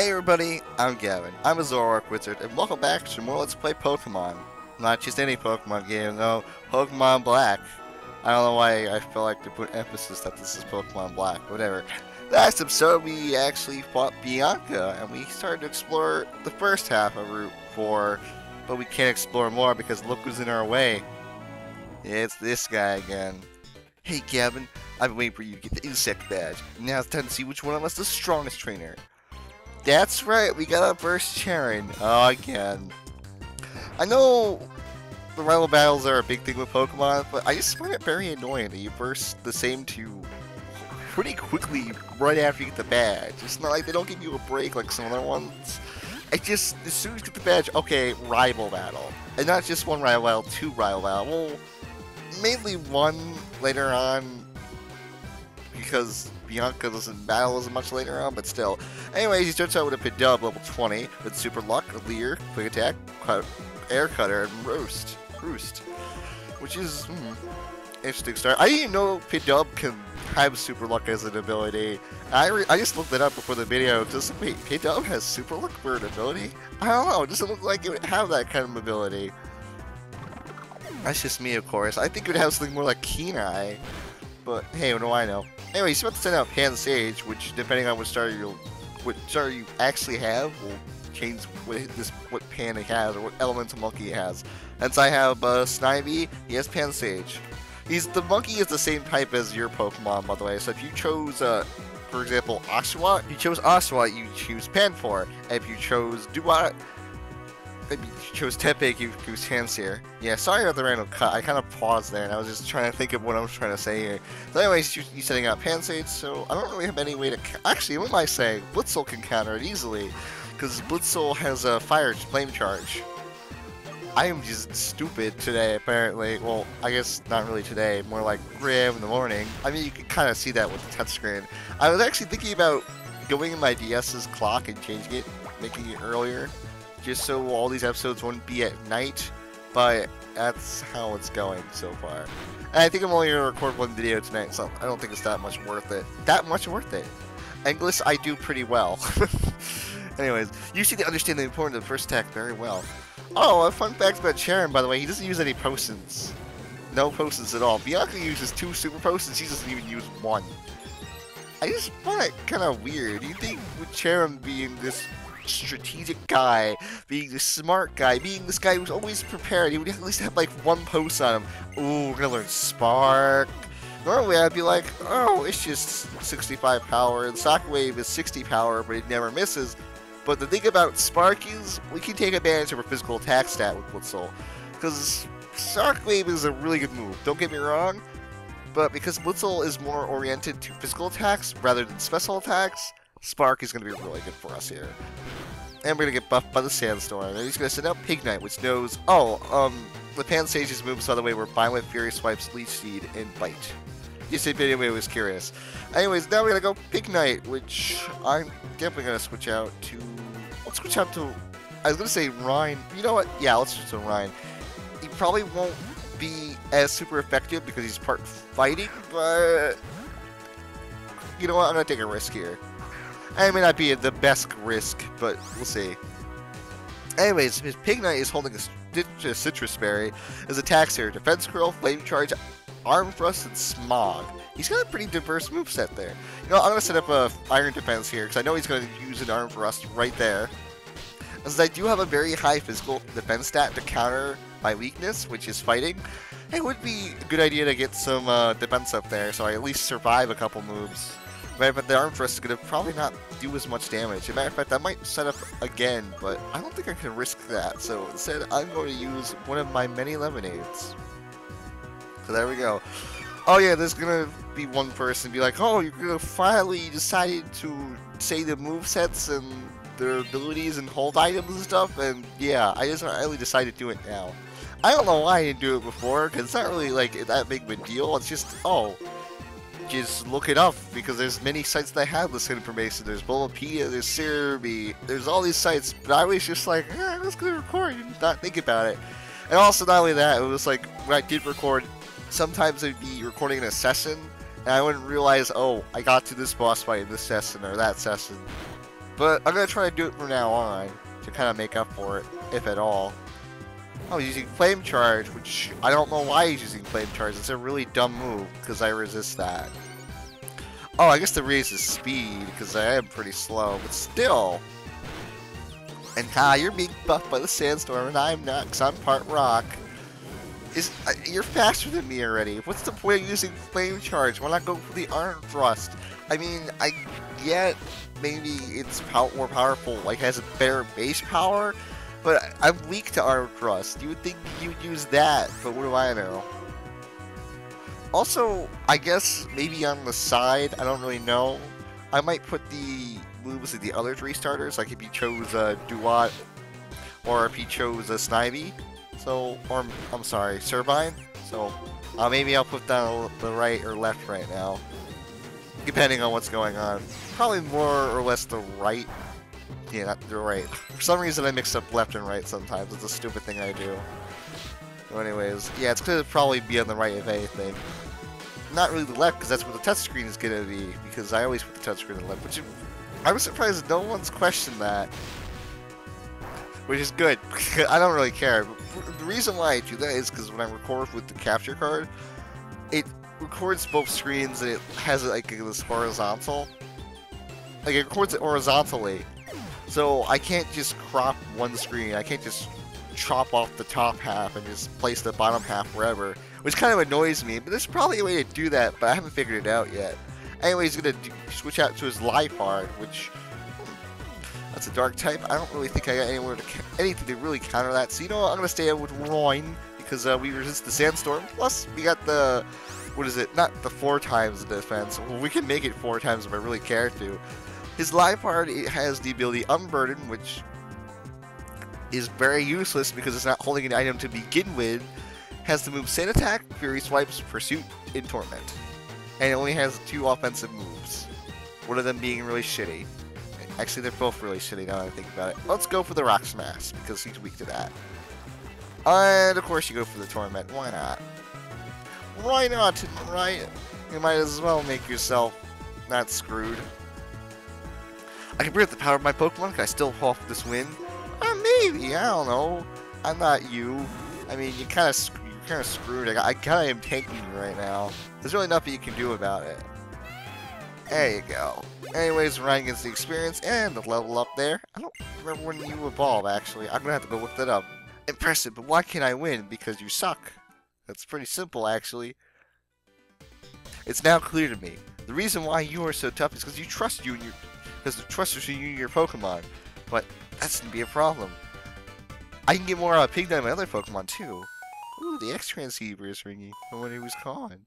Hey everybody, I'm Gavin. I'm a Zoroark Wizard, and welcome back to more Let's Play Pokemon. Not just any Pokemon game, no, Pokemon Black. I don't know why I feel like to put emphasis that this is Pokemon Black, whatever. Last episode, we actually fought Bianca, and we started to explore the first half of Route 4, but we can't explore more because look who's in our way. It's this guy again. Hey Gavin, I've been waiting for you to get the insect badge. Now it's time to see which one of us is the strongest trainer. That's right, we got our first Cheren. Oh, again. I know the rival battles are a big thing with Pokemon, but I just find it very annoying that you burst the same two pretty quickly right after you get the badge. It's not like they don't give you a break like some other ones. I just, as soon as you get the badge, okay, rival battle. And not just one rival battle, two rival battle. Well, mainly one later on, because Bianca doesn't battle as much later on, but still. Anyways, he starts out with a Pidove level 20, with Super Luck, Leer, Quick Attack, Air Cutter, and Roost. Which is, interesting start. I didn't even know Pidove can have Super Luck as an ability. I just looked it up before the video. Wait, Pidove has Super Luck for an ability? I don't know, it doesn't look like it would have that kind of ability. That's just me, of course. I think it would have something more like Keen Eye. But hey, what do I know? Anyway, he's about to send out Pansage, which, depending on what starter you actually have, will change what pan he has or what elemental monkey he has. Since I have Snivy, he has Pansage. The monkey is the same type as your Pokemon, by the way. So if you chose, for example, Oshawott, you choose Panfor. And if you chose Duat, if you chose Tepig, you choose Tanseer. Yeah, sorry about the random cut. I kind of paused there, and I was just trying to think of what I was trying to say here. So anyways, you're setting out Pansage, so I don't really have any way to... Actually, what am I saying? Blitzel can counter it easily, because Blitzel has a flame charge. I am just stupid today, apparently. Well, I guess not really today, more like 3 AM in the morning. I mean, you can kind of see that with the touchscreen. I was actually thinking about going in my DS's clock and changing it, making it earlier, just so all these episodes wouldn't be at night, but that's how it's going so far. And I think I'm only going to record one video tonight, so I don't think it's that much worth it. English, I do pretty well. Anyways, you seem to understand the importance of the first attack very well. Oh, a fun fact about Cheren, by the way, he doesn't use any potions. No potions at all. Bianca uses 2 super potions, he doesn't even use 1. I just find it kind of weird. You think with Cheren being this strategic guy, being this smart guy, being this guy who's always prepared, he would at least have like 1 post on him. Ooh, we're gonna learn Spark. Normally I'd be like, oh, it's just 65 power, and Shockwave is 60 power, but it never misses. But the thing about Spark is, we can take advantage of our physical attack stat with Blitzel, because Shockwave is a really good move, don't get me wrong, but because Blitzel is more oriented to physical attacks rather than special attacks, Spark is going to be really good for us here. And we're going to get buffed by the Sandstorm. And he's going to send out Pignite, which knows... Oh, the Pansage's moves, by the way, were Violent, Fury Swipes, Leech Seed, and Bite. Just if anybody was curious. Anyways, now we're going to go Pignite, which I'm definitely going to switch out to... Let's switch out to... I was going to say Rhine. You know what? Yeah, let's switch to Rhine. He probably won't be as super effective because he's part fighting, but... You know what? I'm going to take a risk here. It may not be the best risk, but we'll see. Anyways, his Pignite is holding a Citrus Berry. His attacks here: Defense Curl, Flame Charge, Arm Thrust, and Smog. He's got a pretty diverse moveset there. You know, I'm going to set up a Iron Defense here, because I know he's going to use an Arm Thrust right there. Since I do have a very high physical defense stat to counter my weakness, which is fighting, it would be a good idea to get some defense up there, so I at least survive a couple moves. Matter of fact, the Arm Thrust is going to probably not do as much damage. As a matter of fact, I might set up again, but I don't think I can risk that. So instead, I'm going to use one of my many Lemonades. So there we go. Oh yeah, there's going to be one person be like, oh, you're going to finally decided to say the movesets and their abilities and hold items and stuff. And yeah, I just really decided to do it now. I don't know why I didn't do it before, because it's not really like that big of a deal. It's just, oh... just look it up, because there's many sites that have this information. There's Bulbapedia, there's Cerebi, there's all these sites, but I was just like, I'm just gonna record and not think about it. And also, not only that, it was like, when I did record, sometimes I'd be recording in a session, and I wouldn't realize, oh, I got to this boss fight in this session or that session. But I'm gonna try to do it from now on to kind of make up for it, if at all. Oh, he's using Flame Charge, which I don't know why he's using Flame Charge. It's a really dumb move, because I resist that. Oh, I guess to raise his speed, because I am pretty slow, but still. And you're being buffed by the sandstorm, and I'm not, because I'm part rock. You're faster than me already. What's the point of using Flame Charge? Why not go for the Arm Thrust? I mean, I get maybe it's more powerful, like has a better base power, but I'm weak to Arm Thrust. You would think you'd use that, but what do I know? Also, I guess maybe on the side, I don't really know, I might put the moves of the other 3 starters, like if you chose Duat, or if you chose Snivy, so, or, I'm sorry, Servine, so maybe I'll put down the right or left right now, depending on what's going on. Probably more or less the right. Yeah, not the right. For some reason I mix up left and right sometimes, it's a stupid thing I do. So anyways, yeah, it's gonna probably be on the right if anything. Not really the left, because that's where the touchscreen is gonna be, because I always put the touchscreen on the left, which I was surprised no one's questioned that. Which is good, I don't really care. But the reason why I do that is because when I record with the capture card, it records both screens and it has like this horizontal. Like it records it horizontally. So I can't just crop one screen, I can't just chop off the top half and just place the bottom half wherever, which kind of annoys me, but there's probably a way to do that, but I haven't figured it out yet. Anyway, he's going to switch out to his life art, which, that's a dark type. I don't really think I got anything to really counter that, so you know what, I'm going to stay out with Roin, because we resist the Sandstorm, plus we got the, what is it, not the 4 times the defense, well, we can make it 4 times if I really care to. His life art, it has the ability Unburden, which is very useless because it's not holding an item to begin with. Has the move Sand Attack, Fury Swipes, Pursuit, and Torment. And it only has 2 offensive moves. One of them being really shitty. Actually, they're both really shitty now that I think about it. Let's go for the Rock Smash, because he's weak to that. And of course you go for the Torment, why not? Why not, right? You might as well make yourself not screwed. I can bring up the power of my Pokemon, can I still pull off this win? Maybe, I don't know. I'm not you. I mean, you're kind of screwed. I kind of am tanking you right now. There's really nothing you can do about it. There you go. Anyways, Ryan gets the experience and the level up there. I don't remember when you evolve, actually. I'm gonna have to go look that up. Impressive, but why can't I win? Because you suck. That's pretty simple, actually. It's now clear to me. The reason why you are so tough is because you trust you and your, because the trust you and your Pokemon. But that's gonna be a problem. I can get more out of Pignite than my other Pokemon too. Ooh, the X-Transceiver is ringing. I wonder who's calling.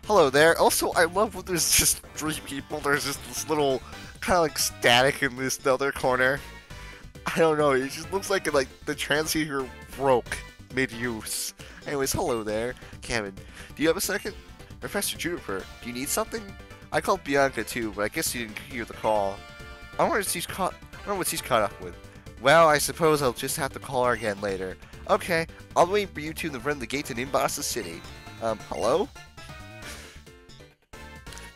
Hello there. Also, I love when there's just 3 people. There's just this little kind of like static in this other corner. I don't know. It just looks like the transceiver broke mid-use. Anyways, hello there, Kevin. Do you have a second? Professor Juniper, do you need something? I called Bianca too, but I guess you didn't hear the call. I wonder what she's caught up with. Well, I suppose I'll just have to call her again later. Okay, I'll wait for you two to run the gate to Nimbasa City. Hello?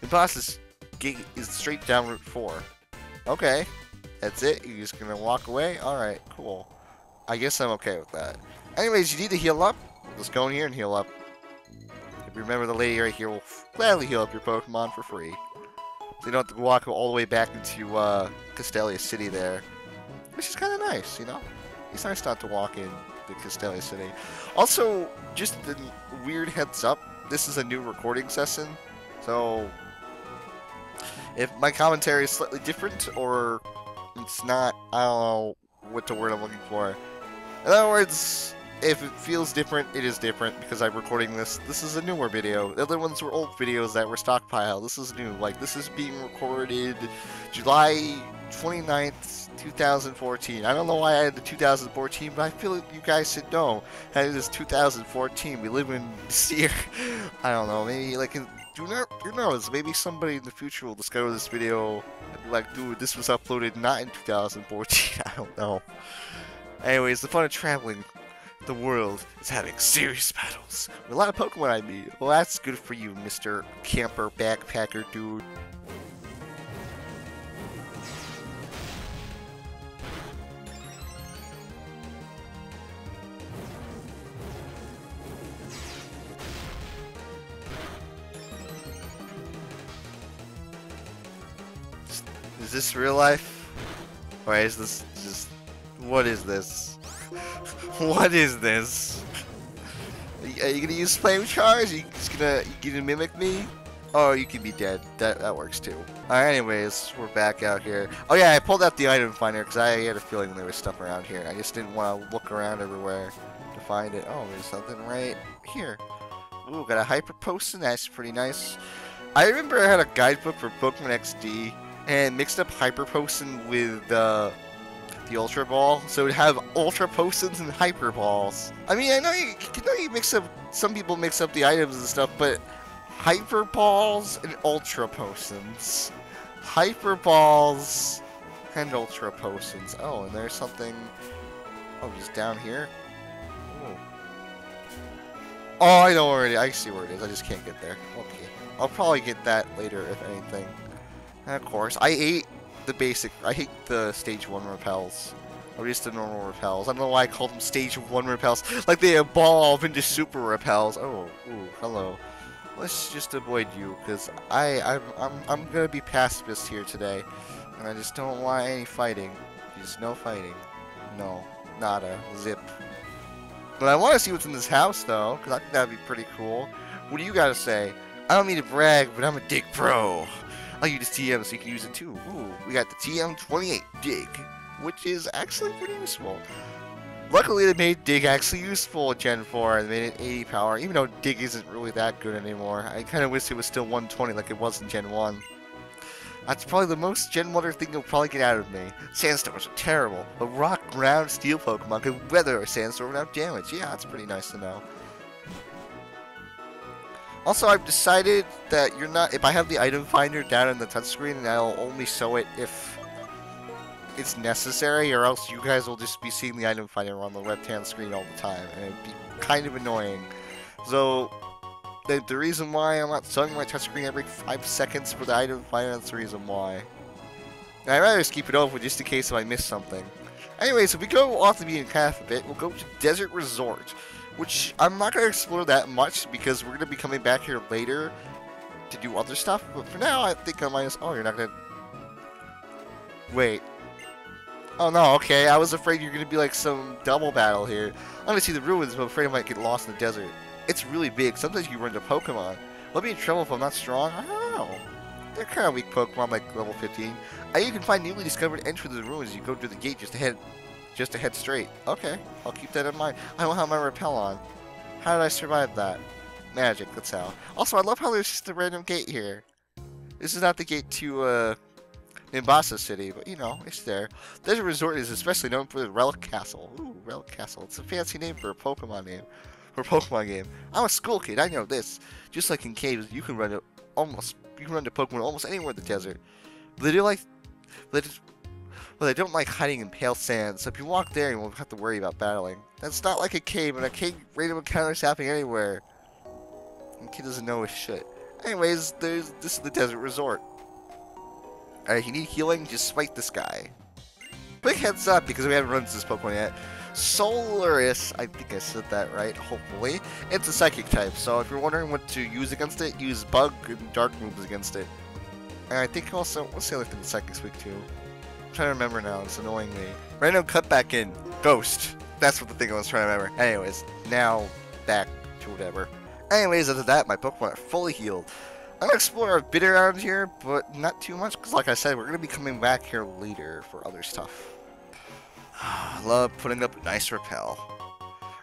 Nimbasa's gate is straight down Route 4. Okay, that's it? You're just gonna walk away? Alright, cool. I guess I'm okay with that. Anyways, you need to heal up? Let's go in here and heal up. If you remember, the lady right here will gladly heal up your Pokemon for free. So you don't have to walk all the way back into Castelia City there. Which is kind of nice, you know? It's nice not to walk in the Castelia City. Also, just a weird heads up, this is a new recording session. So, if my commentary is slightly different, or it's not, I don't know what the word I'm looking for. In other words, if it feels different, it is different, because I'm recording this. This is a newer video. The other ones were old videos that were stockpiled. This is new. Like, this is being recorded July 29th, 2014. I don't know why I had the 2014, but I feel like you guys should know. That it is 2014. We live in this year. I don't know, maybe, like, who knows, maybe somebody in the future will discover this video and be like, dude, this was uploaded not in 2014. I don't know. Anyways, the fun of traveling the world is having serious battles with a lot of Pokemon I meet. Well, that's good for you, Mr. Camper Backpacker dude. Is this real life? Or is this just... What is this? What is this? Are you gonna use flame charge? Are you just gonna mimic me? Oh, you can be dead. That works too. Alright, anyways, we're back out here. Oh yeah, I pulled out the item finder because I had a feeling there was stuff around here. I just didn't want to look around everywhere to find it. Oh, there's something right here. Ooh, got a hyper potion. That's pretty nice. I remember I had a guidebook for Pokemon XD and mixed up hyper potion with the Ultra Ball, so it would have Ultra Potions and Hyper Balls. I mean, I know you mix up. Some people mix up the items and stuff, but Hyper Balls and Ultra Potions, Hyper Balls and Ultra Potions. Oh, and there's something. Oh, just down here. Oh, I know already. I see where it is. I just can't get there. Okay, I'll probably get that later, if anything. And of course, I hate the stage 1 repels. Or just the normal repels. I don't know why I called them stage 1 repels. Like they evolve into super repels. Oh, ooh, hello. Let's just avoid you, because I'm gonna be pacifist here today. And I just don't want any fighting. Just no fighting. No. Nada. Zip. But I want to see what's in this house, though, because I think that'd be pretty cool. What do you gotta say? I don't mean to brag, but I'm a dig pro. I'll use TM so you can use it too. Ooh, we got the TM28 Dig, which is actually pretty useful. Luckily, they made Dig actually useful in Gen 4 and made it 80 power, even though Dig isn't really that good anymore. I kind of wish it was still 120 like it was in Gen 1. That's probably the most Gen 1er thing you'll probably get out of me. Sandstorms are terrible, but rock, ground, steel Pokemon can weather a sandstorm without damage. Yeah, that's pretty nice to know. Also, I've decided that if I have the item finder down in the touchscreen, and I'll only show it if it's necessary, or else you guys will just be seeing the item finder on the left-hand screen all the time, and it'd be kind of annoying. So, the reason why I'm not showing my touchscreen every 5 seconds for the item finder, that's the reason why. And I'd rather just keep it open just in case if I miss something. Anyways, if we go off the beaten path a bit, we'll go to Desert Resort, which I'm not going to explore that much because we're going to be coming back here later to do other stuff. But for now, I think I might just... Oh, you're not going to... Wait. Oh, no, okay. I was afraid you're going to be like some double battle here. I'm going to see the ruins, but I'm afraid I might get lost in the desert. It's really big. Sometimes you run into Pokemon. Will I be in trouble if I'm not strong? I don't know. They're kind of weak Pokemon, like level 15. You can find newly discovered entry to the ruins. You go to the gate just to head straight. Okay, I'll keep that in mind. I don't have my repel on. How did I survive that? Magic, that's how. Also, I love how there's just a random gate here. This is not the gate to Nimbasa City, but you know, it's there. Desert Resort is especially known for the Relic Castle. Ooh, Relic Castle. It's a fancy name for a Pokemon name. For a Pokemon game. I'm a school kid, I know this. Just like in caves, you can run to Pokemon almost anywhere in the desert. But they don't like hiding in pale sand, so if you walk there, you won't have to worry about battling. That's not like a cave, and a cave random encounters happening anywhere. The kid doesn't know his shit. Anyways, this is the Desert Resort. Alright, if you need healing, just fight this guy. Quick heads up, because we haven't run into this Pokemon yet. Solaris, I think I said that right, hopefully. It's a Psychic type, so if you're wondering what to use against it, use Bug and Dark moves against it. And I think also, what's the other thing the Psychics weak to? I'm trying to remember now, it's annoying me. Random cut back in. Ghost. That's what the thing I was trying to remember. Anyways, now back to whatever. Anyways, after that, my Pokemon are fully healed. I'm going to explore a bit around here, but not too much, because like I said, we're going to be coming back here later for other stuff. I love putting up a nice repel.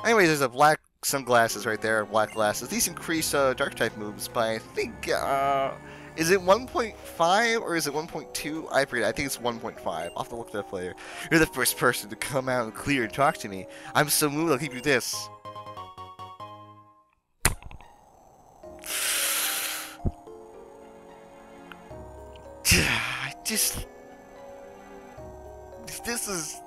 Anyways, there's a black sunglasses right there, black glasses. These increase Dark-type moves by, I think, is it 1.5 or is it 1.2? I forget. I think it's 1.5. I'll have to look that up later. You're the first person to come out and clear and talk to me. I'm so moved, I'll give you this. This is...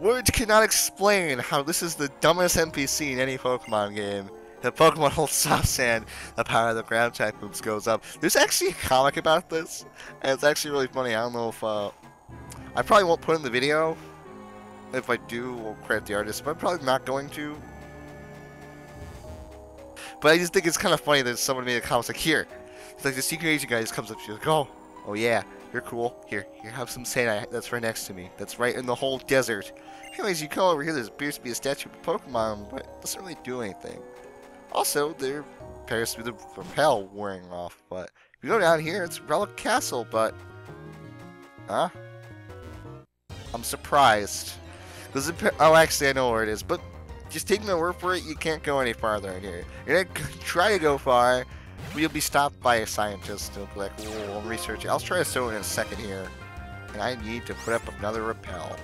Words cannot explain how this is the dumbest NPC in any Pokemon game. The Pokemon holds soft sand, the power of the ground type moves goes up. There's actually a comic about this, and it's actually really funny. I don't know if, I probably won't put in the video. If I do, we'll credit the artist, but I'm probably not going to. But I just think it's kind of funny that someone made a comic like, here. It's like the secret agent guy just comes up to you like, oh, Oh yeah, you're cool. Here, have some sand that's right next to me. That's right in the whole desert. Anyways, you come over here, there appears to be a statue of a Pokemon, but it doesn't really do anything. Also, there appears to be the repel wearing off, but if you go down here, it's Relic Castle, but... Huh? I'm surprised. Oh, actually, I know where it is, but just take my word for it, you can't go any farther in here. You're gonna try to go far, but you'll be stopped by a scientist who'll be like, "Whoa, I'm researching." I'll try to show it in a second here, and I need to put up another repel.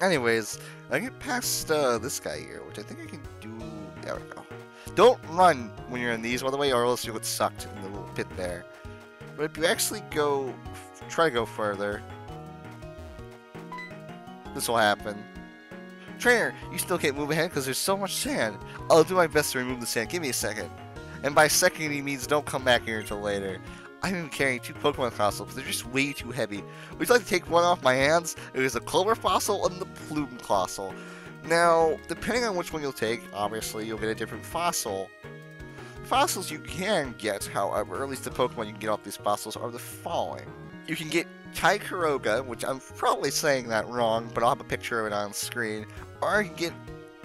Anyways, I get past this guy here, which I think I can do. There we go. Don't run when you're in these, by the way, or else you'll get sucked in the little pit there. But if you actually try to go further, this will happen. Trainer, you still can't move ahead because there's so much sand. I'll do my best to remove the sand. Give me a second. And by second, he means don't come back here until later. I'm even carrying 2 Pokemon fossils, but they're just way too heavy. Would you like to take one off my hands? There's a Clover fossil and the Plume fossil. Now, depending on which one you'll take, obviously you'll get a different fossil. The fossils you can get, however, or at least the Pokemon you can get off these fossils, are the following. You can get Tykoroga, which I'm probably saying that wrong, but I'll have a picture of it on screen. Or you can get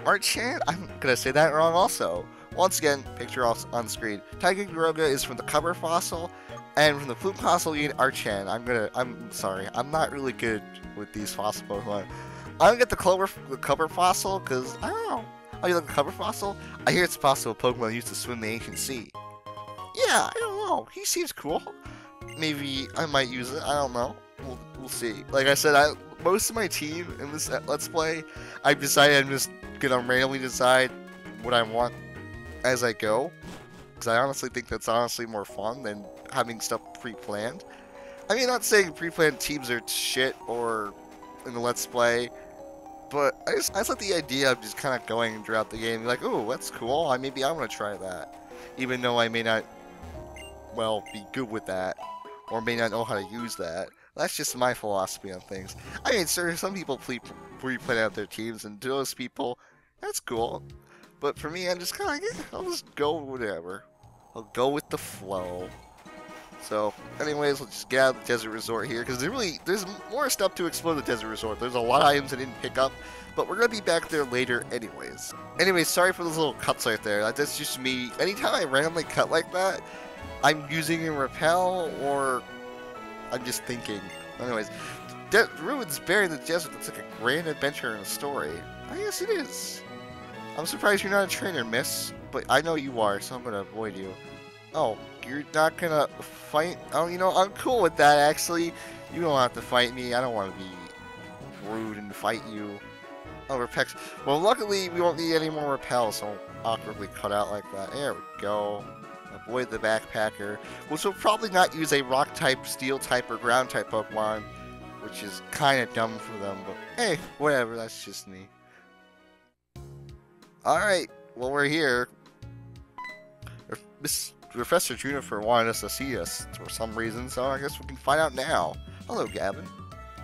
Archant. I'm gonna say that wrong also. Once again, picture off on screen. Tykoroga is from the Cover fossil, and from the Plume fossil you get Archant. I'm sorry, I'm not really good with these fossil Pokemon. I'm gonna get the Cover fossil, because I don't know. Oh, you like the Cover fossil? I hear it's possible Pokemon used to swim the ancient sea. Yeah, I don't know. He seems cool. Maybe I might use it. I don't know. We'll see. Like I said, most of my team in this Let's Play, I've decided I'm just gonna randomly decide what I want as I go, because I honestly think that's honestly more fun than having stuff pre-planned. I mean, not saying pre-planned teams are shit or in the Let's Play, but I just like the idea of just kind of going throughout the game, like, oh, that's cool. Maybe I want to try that, even though I may not, well, be good with that, or may not know how to use that. That's just my philosophy on things. I mean, sir, some people pre-plan out their teams, and to those people, that's cool. But for me, I'm just kind of like, I'll just go whatever. I'll go with the flow. So, anyways, let's just get out of the desert resort here, because there's more stuff to explore the desert resort. There's a lot of items I didn't pick up, but we're going to be back there later anyways. Anyways, sorry for those little cuts right there. That's just me. Anytime I randomly cut like that, I'm using a repel, or I'm just thinking. Anyways, ruins buried in the desert. Looks like a grand adventure in a story. I guess it is. I'm surprised you're not a trainer, miss. But I know you are, so I'm going to avoid you. Oh, you're not going to fight? Oh, you know, I'm cool with that, actually. You don't have to fight me. I don't want to be rude and fight you. Oh, repels. Well, luckily, we won't need any more repels, so I'll awkwardly cut out like that. There we go. Avoid the backpacker, which will probably not use a rock type, steel type, or ground type Pokemon, which is kind of dumb for them, but hey, whatever, that's just me. Alright, well, we're here. Miss Professor Juniper wanted us to see us for some reason, so I guess we can find out now. Hello, Gavin.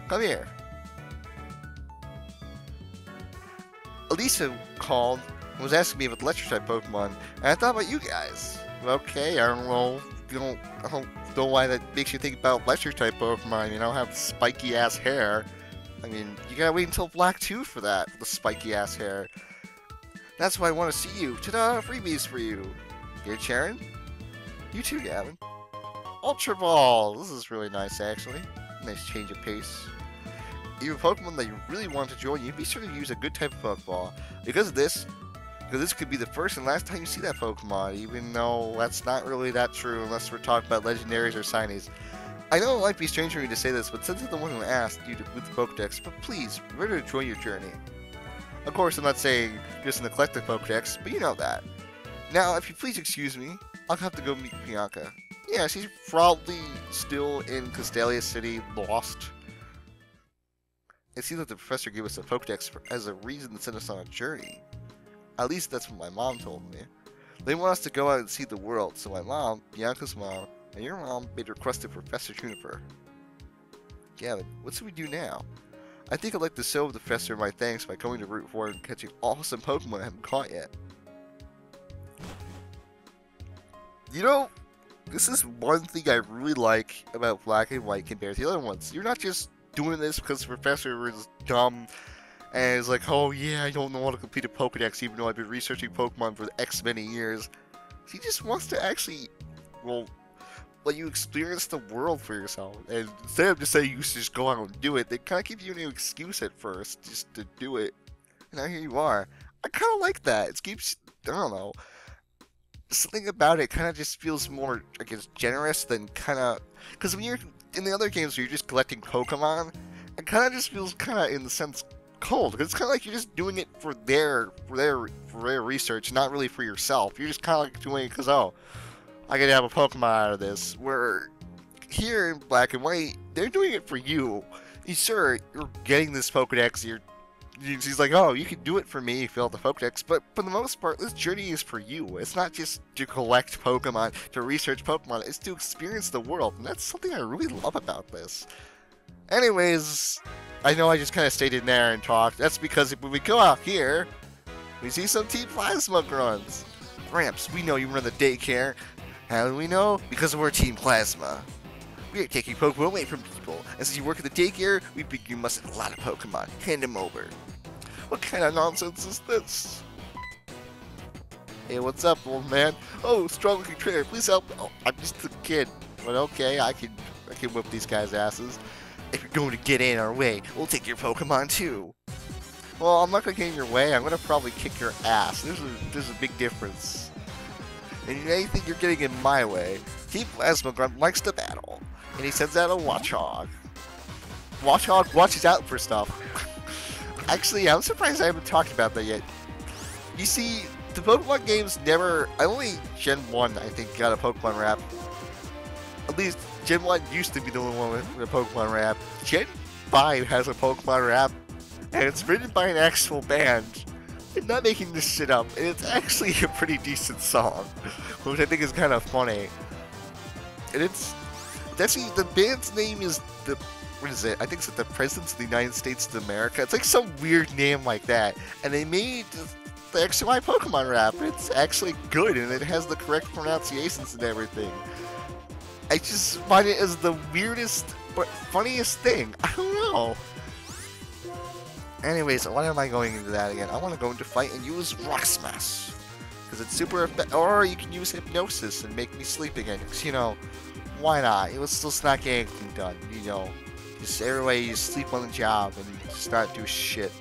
Come here. Elisa called and was asking me about the electric type Pokemon, and I thought about you guys. Okay, I don't know. I don't know why that makes you think about electric type Pokemon. You know, have spiky ass hair. I mean, you gotta wait until Black 2 for that, the spiky ass hair. That's why I want to see you. Ta-da! Freebies for you. Here, Cheren. You too, Gavin. Ultra Ball. This is really nice, actually. Nice change of pace. If you have a Pokemon that you really want to join, you'd be sure to use a good type of Pokeball. Because this could be the first and last time you see that Pokemon, even though that's not really that true unless we're talking about legendaries or shinies. I know it might be strange for me to say this, but since I'm the one who asked you to with the Pokedex, but please, remember to enjoy your journey. Of course, I'm not saying just in the collective Pokedex, but you know that. Now, if you please excuse me, I'll have to go meet Bianca. Yeah, she's probably still in Castelia City, lost. It seems like the professor gave us a Pokedex as a reason to send us on a journey. At least that's what my mom told me. They want us to go out and see the world, so my mom, Bianca's mom, and your mom made a request to Professor Juniper. Gavin, what should we do now? I think I'd like to show the professor my thanks by going to Route 4 and catching awesome Pokemon I haven't caught yet. You know, this is one thing I really like about Black and White compared to the other ones. You're not just doing this because the professor is dumb and is like, oh yeah, I don't know how to complete a Pokedex even though I've been researching Pokemon for X many years. He just wants to actually, well, let you experience the world for yourself. And instead of just saying you should just go out and do it, they kind of give you an excuse at first just to do it. And now here you are. I kind of like that. It keeps, I don't know, something about it kind of just feels more, I guess, generous than kind of, because when you're in the other games where you're just collecting Pokemon, it kind of just feels kind of, in the sense, cold. Because it's kind of like you're just doing it for their research, not really for yourself. You're just kind of like doing it because, oh, I gotta have a Pokemon out of this. Where here in Black and White, they're doing it for you. Sure, you're getting this Pokedex, she's like, oh, you can do it for me, fill out the Pokedex, but for the most part, this journey is for you. It's not just to collect Pokemon, to research Pokemon, it's to experience the world, and that's something I really love about this. Anyways, I know I just kind of stayed in there and talked. That's because when we go out here, we see some Team Plasma runs. Gramps, we know you run the daycare. How do we know? Because we're Team Plasma. We are taking Pokemon away from people, and since you work at the daycare, we think you must have a lot of Pokemon. Hand them over. What kind of nonsense is this? Hey, what's up, old man? Oh, strong-looking trainer, please help. Oh, I'm just a kid, but okay, I can whip these guys' asses. If you're going to get in our way, we'll take your Pokemon too. Well, I'm not gonna get in your way. I'm gonna probably kick your ass. There's a big difference. And anything you're getting in my way, Team Plasma Grunt likes to battle, and he sends out a Watchog. Watchog watches out for stuff. Actually, I'm surprised I haven't talked about that yet. You see, the Pokemon games never... only Gen 1, I think, got a Pokemon rap. At least, Gen 1 used to be the only one with a Pokemon rap. Gen 5 has a Pokemon rap, and it's written by an actual band. I'm not making this shit up, and it's actually a pretty decent song, which I think is kind of funny. And it's actually, the band's name is the... what is it? I think it's the Presidents of the United States of America. It's like some weird name like that. And they made the XY Pokemon rap. It's actually good, and it has the correct pronunciations and everything. I just find it as the weirdest but funniest thing. I don't know. Anyways, why am I going into that again? I want to go into fight and use Rock Smash. Because it's super effective. Or you can use Hypnosis and make me sleep again. Because, you know, why not? It was still not getting anything done, you know. Just everybody you sleep on the job and you just not do shit.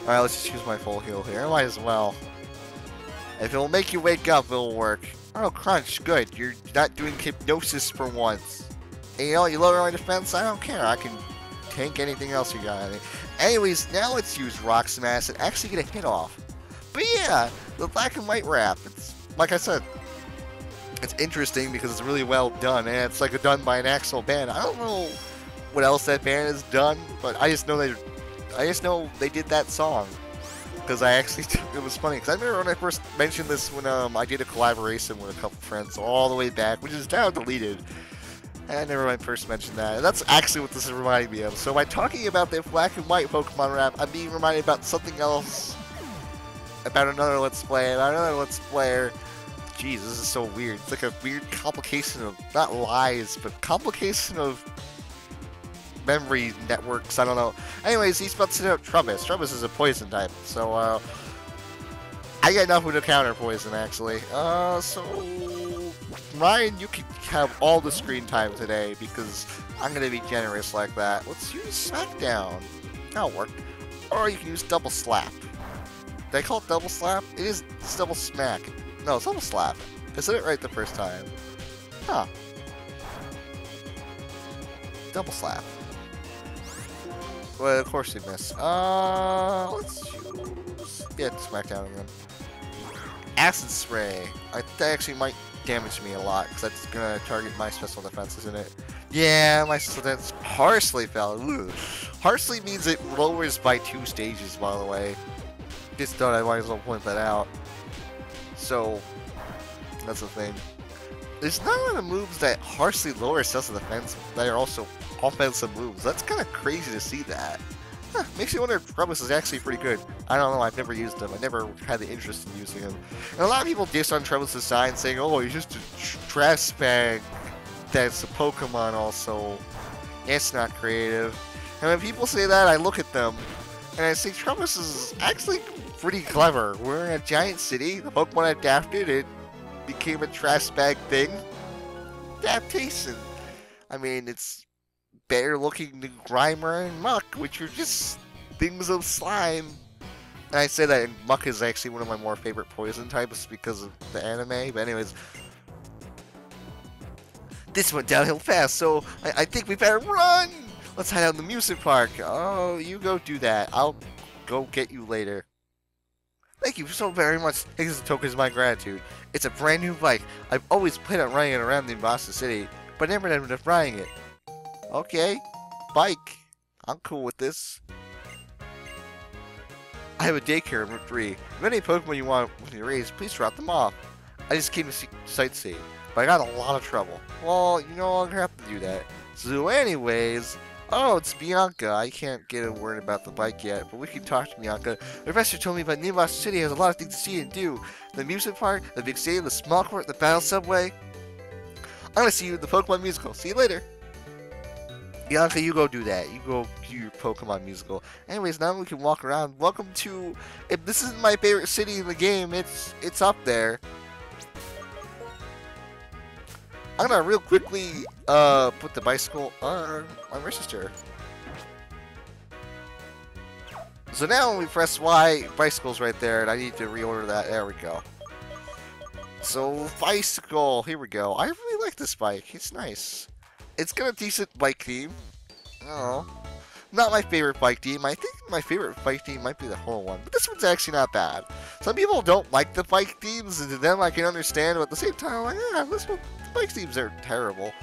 Alright, let's just use my full heal here. I might as well. If it'll make you wake up, it'll work. Oh, Crunch, good. You're not doing Hypnosis for once. And you know, you lower my defense, I don't care. I can tank anything else you got. Anyways, now let's use Rock Smash and actually get a hit off. But yeah, the Black and White rap, it's, like I said, it's interesting because it's really well done, and it's like done by an actual band. I don't know what else that band has done, but I just know they did that song. Because I actually, it was funny, because I remember when I first mentioned this when I did a collaboration with a couple friends all the way back, which is now deleted. And I never first mentioned that. And that's actually what this is reminding me of. So by talking about the Black and White Pokemon rap, I'm being reminded about something else. About another Let's Play, Jeez, this is so weird. It's like a weird complication of, not lies, but complication of memory networks, I don't know. Anyways, he's about to send out Trubbish. Trubbish is a poison type, so, I got nothing to counter poison, actually. So, Ryan, you can have all the screen time today, because I'm gonna be generous like that. Let's use Smackdown. That'll work. Or you can use Double Slap. Did I call it Double Slap? It's Double Smack. No, it's Double Slap. I said it right the first time. Huh. Double Slap. Well, of course you miss. Let's use... yeah, Smackdown again. Acid Spray. That actually might damage me a lot, because that's gonna target my special defense, isn't it? Yeah, my special defense harshly fell. Ugh. Harshly means it lowers by 2 stages, by the way. Just thought I might as well point that out. So, that's the thing. There's not a lot of moves that harshly lower special defense that are also offensive moves. That's kind of crazy to see that. Makes me wonder if Trebus is actually pretty good. I don't know, I've never used them. I never had the interest in using them. And a lot of people diss on Trebus' design, saying, oh, he's just a trash bag that's a Pokemon also. It's not creative. And when people say that, I look at them, and I say, Trebus is actually pretty clever. We're in a giant city, the Pokemon adapted, it became a trash bag thing. Adaptation. I mean, it's better looking than Grimer and Muck, which are just things of slime. And I say that, and Muck is actually one of my more favorite poison types because of the anime. But anyways, this went downhill fast, so I think we better run! Let's hide out in the amusement park. Oh, you go do that. I'll go get you later. Thank you so very much. Take this as a token of my gratitude. It's a brand new bike. I've always planned on riding it around Nimbasa City, but never ended up riding it. Okay, bike. I'm cool with this. I have a daycare in Route 3. If any Pokemon you want with your race, please drop them off. I just came to sightsee, but I got a lot of trouble. Well, you no longer have to do that. So anyways, oh, it's Bianca. I can't get a word about the bike yet, but we can talk to Bianca. The professor told me about Nimbasa City has a lot of things to see and do. The amusement park, the big stadium, the small court, the battle subway. I'm gonna see you at the Pokemon musical. See you later. Bianca, you go do that. You go do your Pokemon musical. Anyways, now we can walk around. Welcome to... If this isn't my favorite city in the game, it's up there. I'm gonna real quickly put the bicycle on my register. So now when we press Y, bicycle's right there, and I need to reorder that. There we go. So, bicycle, here we go. I really like this bike. It's nice. It's got a decent bike theme. Oh, not my favorite bike theme. I think my favorite bike theme might be the whole one, but this one's actually not bad. Some people don't like the bike themes, and to them I can understand, but at the same time, I'm like, yeah, this one, the bike themes are terrible.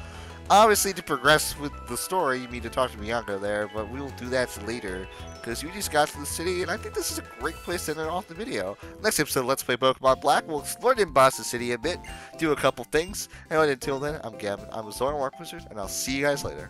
Obviously, to progress with the story, you need to talk to Bianca there, but we will do that later, because we just got to the city, and I think this is a great place to end off the video. Next episode of Let's Play Pokemon Black, we'll explore Nimbasa City a bit, do a couple things, and until then, I'm Gavin, I'm a Zorn Warp Wizard, and I'll see you guys later.